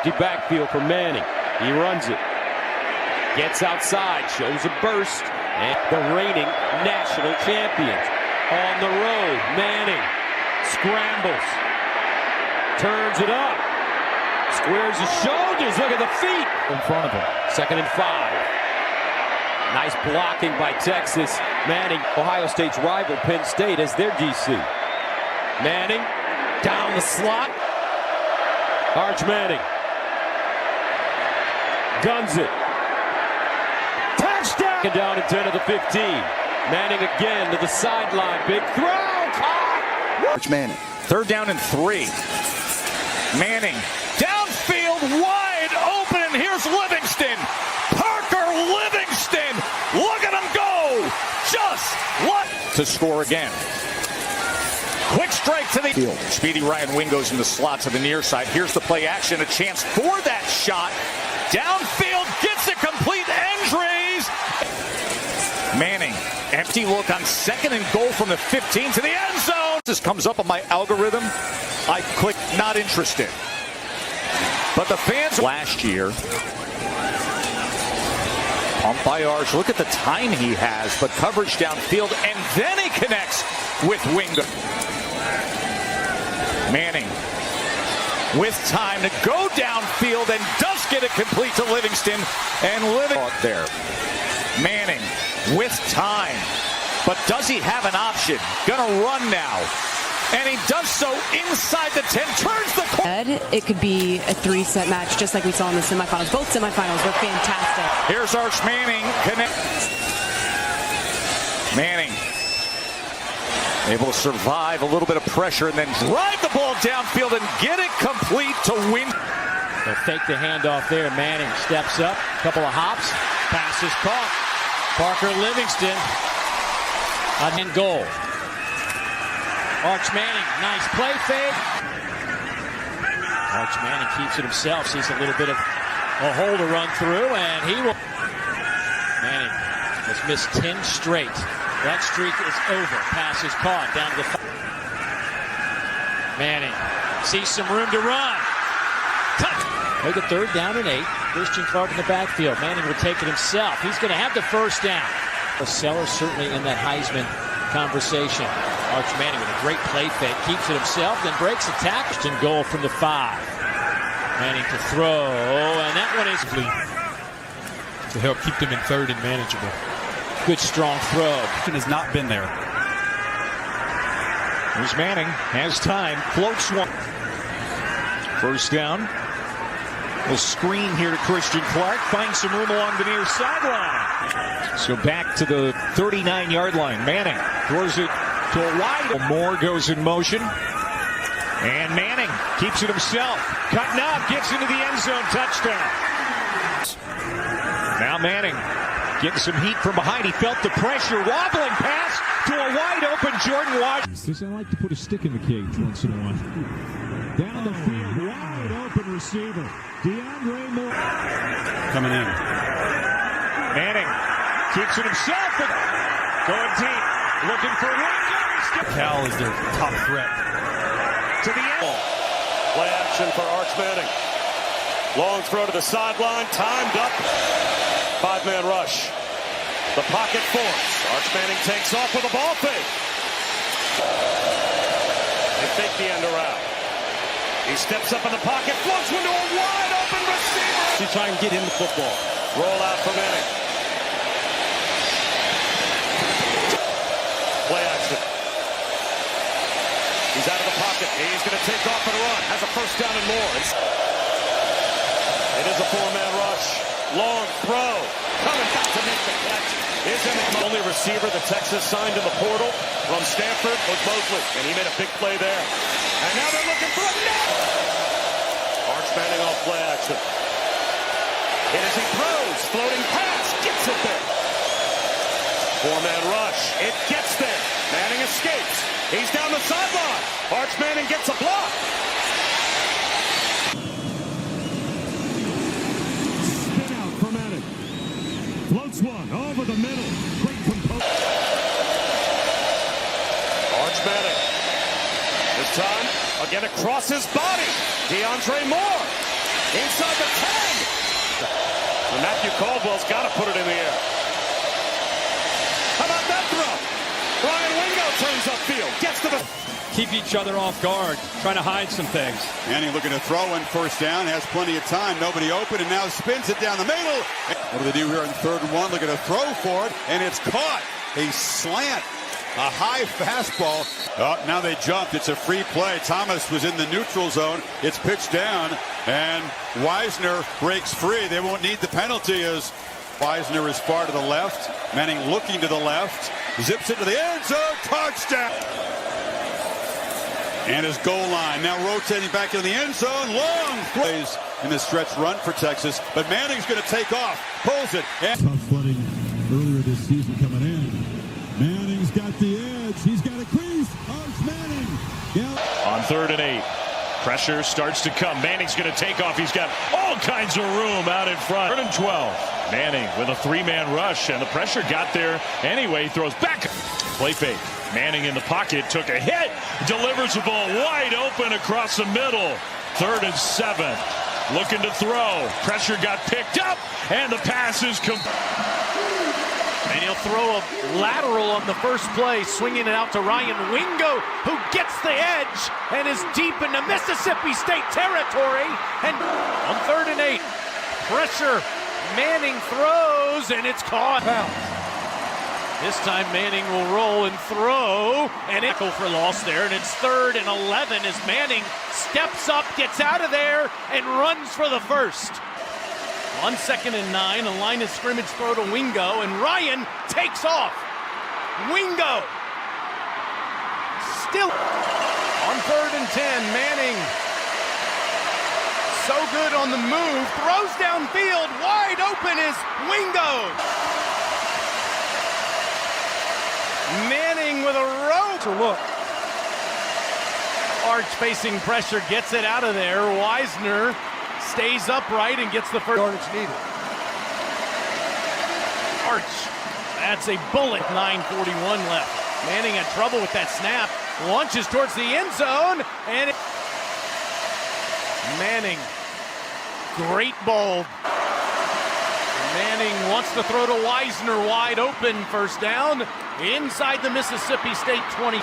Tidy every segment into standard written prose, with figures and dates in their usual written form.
Empty backfield for Manning. He runs it. Gets outside, shows a burst. And the reigning national champions on the road. Manning scrambles. Turns it up. Squares his shoulders. Look at the feet in front of him. 2nd and 5. Nice blocking by Texas. Manning, Ohio State's rival Penn State, as their DC. Manning down the slot. Arch Manning guns it. Touchdown! Down at 10 of the 15. Manning again to the sideline. Big throw. Caught. Arch Manning. 3rd down and 3. Manning downfield, wide open, and here's Livingston. Parker Livingston. Look at him go. Just what? To score again. Quick strike to the field. Speedy Ryan Wing goes in the slot to the near side. Here's the play action. A chance for that shot. Downfield, gets it complete. Andres. Manning, empty look on 2nd and goal from the 15 to the end zone. This comes up on my algorithm. I click not interested. But the fans last year. Pump by Arch. Look at the time he has, but coverage downfield, and then he connects with Winger. Manning with time to go downfield and does get it complete to Livingston, and Livingston there. Manning with time, but does he have an option? Gonna run now, and he does so inside the 10, turns the corner. It could be a 3-set match, just like we saw in the semifinals. Both semifinals were fantastic. Here's Arch Manning. Manning able to survive a little bit of pressure and then drive the ball downfield and get it complete to win. They'll fake the handoff there. Manning steps up, couple of hops, passes caught. Parker Livingston in goal. Arch Manning, nice play fake. Arch Manning keeps it himself, sees a little bit of a hole to run through, and he will. Manning has missed 10 straight. That streak is over. Pass is caught down to the. Manning sees some room to run. Touch. Make it 3rd down and 8. Christian Clark in the backfield. Manning will take it himself. He's going to have the 1st down. Sellers certainly in that Heisman conversation. Arch Manning with a great play fake. Keeps it himself, then breaks a tackle. And goal from the 5. Manning to throw, and that one is to help keep them in 3rd and manageable. Good strong throw. Has not been there. Here's Manning, has time, floats one. 1st down. A screen here to Christian Clark, finds some room along the near sideline. So back to the 39-yard line. Manning throws it to a wide. Moore goes in motion. And Manning keeps it himself. Cutting up, gets into the end zone, touchdown. Now Manning getting some heat from behind. He felt the pressure. Wobbling pass to a wide-open Jordan Washington. I like to put a stick in the cage once in a while. Down the field, wide-open receiver. DeAndre Moore. Coming in. Manning keeps it himself. But going deep. Looking for Winger. Cal is their top threat. To the end. Play action for Arch Manning. Long throw to the sideline. Timed up. 5-man rush. The pocket forms. Arch Manning takes off with a ball fake. They fake the end around. He steps up in the pocket, floats into a wide open receiver. To try and get him the football. Roll out for Manning. Play action. He's out of the pocket. He's going to take off and run. Has a 1st down and more. It is a 4-man rush. Long throw. Coming back to make the catch. Is the only receiver that Texas signed in the portal from Stanford was Mosley. And he made a big play there. And now they're looking for a net. Arch Manning off play action. And as he throws, floating pass, gets it there. 4-man rush. It gets there. Manning escapes. He's down the sideline. Arch Manning gets a block. Spin out for Manning. Floats one over the middle. Great composure. Arch Manning. This time, again across his body. DeAndre Moore. Inside the 10. So Matthew Caldwell's got to put it in the air. How about that throw? Ryan Wingo turns upfield. Gets to the... Keep each other off guard, trying to hide some things. Manning looking to throw in first down, has plenty of time, nobody open, and now spins it down the middle. What do they do here on 3rd and 1? Looking to throw for it, and it's caught. A slant, a high fastball. Oh, now they jumped. It's a free play. Thomas was in the neutral zone. It's pitched down, and Wisner breaks free. They won't need the penalty as Wisner is far to the left. Manning looking to the left. Zips it to the end zone. Touchdown. And his goal line now rotating back into the end zone. Long plays in the stretch run for Texas. But Manning's going to take off. Pulls it. And Tough flooding earlier this season coming in. Manning's got the edge. He's got a crease. Arch Manning. Yeah. On 3rd and 8. Pressure starts to come. Manning's going to take off. He's got all kinds of room out in front. 3rd and 12. Manning with a 3-man rush, and the pressure got there anyway. Throws back. Play fake. Manning in the pocket, took a hit, delivers the ball wide open across the middle. 3rd and 7. Looking to throw. Pressure got picked up, and the pass is complete. And he'll throw a lateral on the first play, swinging it out to Ryan Wingo, who gets the edge and is deep into Mississippi State territory. And on 3rd and 8, pressure. Manning throws, and it's caught. This time Manning will roll and throw, and tackle for loss there, and it's 3rd and 11 as Manning steps up, gets out of there, and runs for the first. On 2nd and 9, a line of scrimmage throw to Wingo, and Ryan takes off. Wingo still on 3rd and 10. Manning so good on the move, throws downfield, wide open is Wingo. Manning with a rope. Look. Arch facing pressure, gets it out of there. Wisner stays upright and gets the first yardage needed. Arch, that's a bullet. 9:41 left. Manning had trouble with that snap. Launches towards the end zone, and Manning, great ball. Manning wants to throw to Wisner, wide open, first down, inside the Mississippi State 20.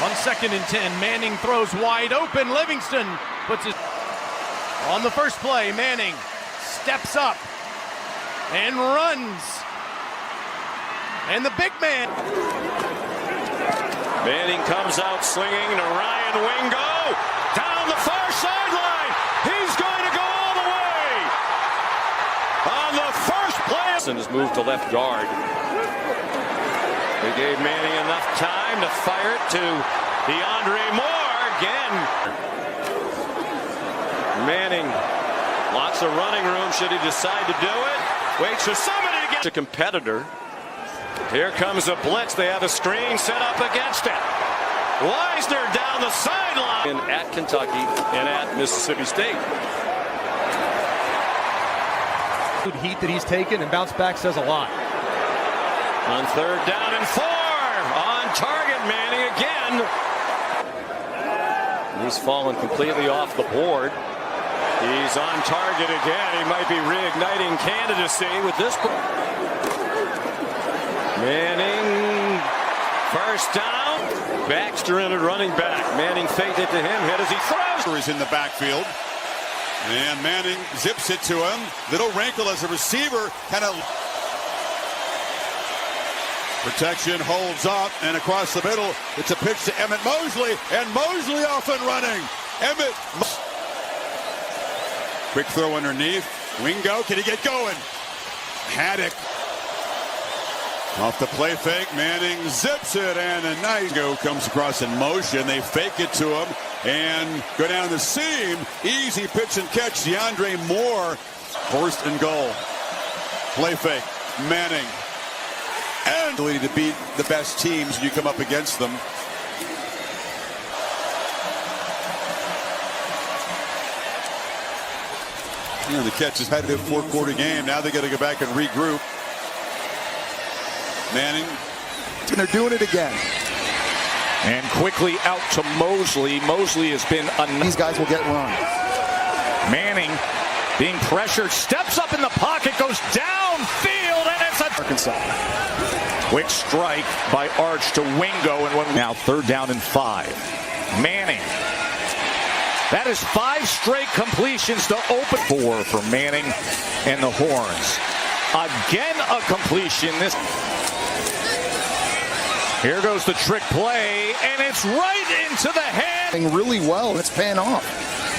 On 2nd and 10, Manning throws wide open. Livingston puts it on the first play. Manning steps up and runs. And the big man. Manning comes out slinging to Ryan Wingo. Down the far sideline. He's going to go all the way. On the first play. And has moved to left guard. They gave Manning enough time to fire it to DeAndre Moore again. Manning, lots of running room should he decide to do it. Waits for somebody to get a competitor. Here comes a blitz. They have a screen set up against it. Wisner down the sideline. At Kentucky and at Mississippi State. Good heat that he's taken, and bounce back says a lot. On 3rd down and 4. On target, Manning again. He's fallen completely off the board. He's on target again. He might be reigniting candidacy with this. Manning, first down. Baxter in at running back. Manning faked it to him. Hit as he throws. Is in the backfield. And Manning zips it to him. Little wrinkle as a receiver. Kind of protection holds up. And across the middle, it's a pitch to Emmett Mosley. And Mosley off and running. Emmett. Quick throw underneath. Wingo, can he get going? Haddock. Off the play fake, Manning zips it, and a nice go comes across in motion. They fake it to him and go down the seam. Easy pitch and catch. DeAndre Moore, 1st and goal. Play fake, Manning. And ability to beat the best teams when you come up against them. You know, the catch has had a 4-quarter game. Now they got to go back and regroup. Manning. And they're doing it again. And quickly out to Mosley. Mosley has been These guys will get run. Manning being pressured, steps up in the pocket, goes downfield, and it's a Arkansas. Quick strike by Arch to Wingo, and now 3rd down and 5. Manning. That is 5 straight completions to open 4 for Manning and the Horns. Again, a completion. Here goes the trick play, and it's right into the hand. Really well. It's paying off.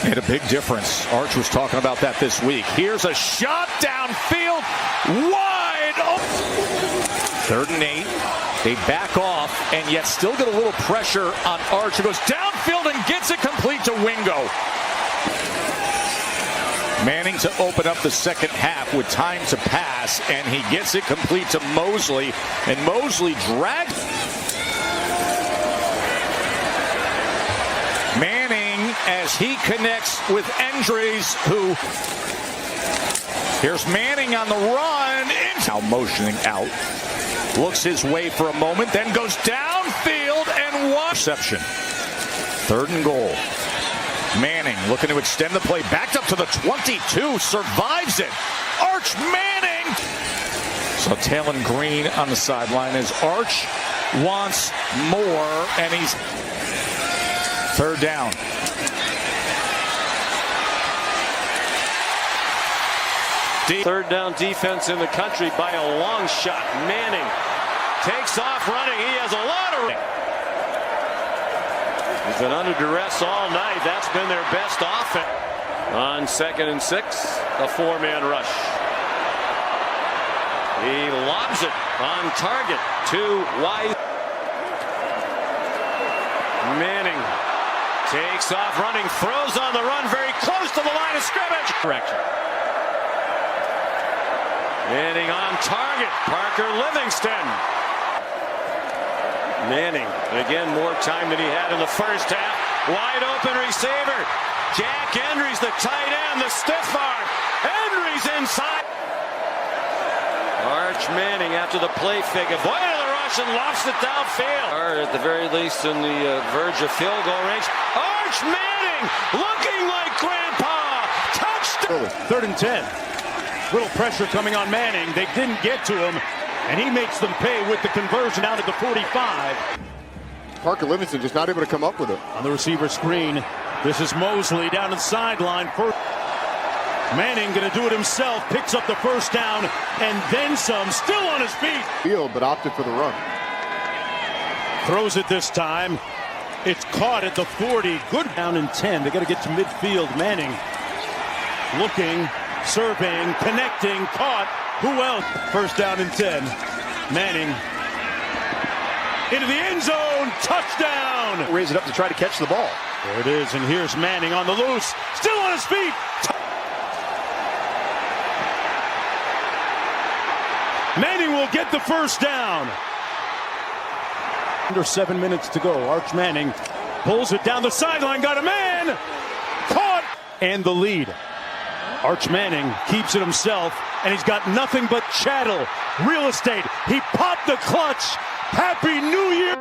Made a big difference. Arch was talking about that this week. Here's a shot downfield, wide open. 3rd and 8. They back off, and yet still get a little pressure on Arch, who goes downfield and gets it complete to Wingo. Manning to open up the second half with time to pass, and he gets it complete to Mosley, and Mosley drags. Manning as he connects with Endries, who here's Manning on the run, now motioning out, looks his way for a moment, then goes downfield and one reception. 3rd and goal. Manning looking to extend the play, backed up to the 22, survives it. Arch Manning. So Talon Green on the sideline as Arch wants more, and he's 3rd down. Third down defense in the country by a long shot. Manning takes off running. He has a lot of. He's been under duress all night. That's been their best offense. On 2nd and 6, a 4-man rush. He lobs it on target to Wise. Manning takes off running, throws on the run, very close to the line of scrimmage. Correction. Manning on target. Parker Livingston. Manning, again, more time than he had in the first half. Wide open receiver. Jack Endries, the tight end, the stiff arm. Endries inside. Arch Manning after the play fake. Avoided the rush and lofts it downfield. Or at the very least in the verge of field goal range. Arch Manning looking like Grandpa. Touchdown. 3rd and 10. Little pressure coming on Manning. They didn't get to him, and he makes them pay with the conversion out at the 45. Parker Livingston just not able to come up with it. On the receiver screen, this is Mosley down the sideline. Manning going to do it himself, picks up the 1st down, and then some, still on his feet. Field, but opted for the run. Throws it this time. It's caught at the 40. Good down and 10. They got to get to midfield. Manning looking, serving, connecting, caught. Who else? 1st down and 10. Manning into the end zone. Touchdown. Raise it up to try to catch the ball. There it is, and here's Manning on the loose. Still on his feet. Manning will get the 1st down. Under 7 minutes to go. Arch Manning pulls it down the sideline. Got a man. Caught. And the lead. Arch Manning keeps it himself, and he's got nothing but chattel, real estate. He popped the clutch. Happy New Year.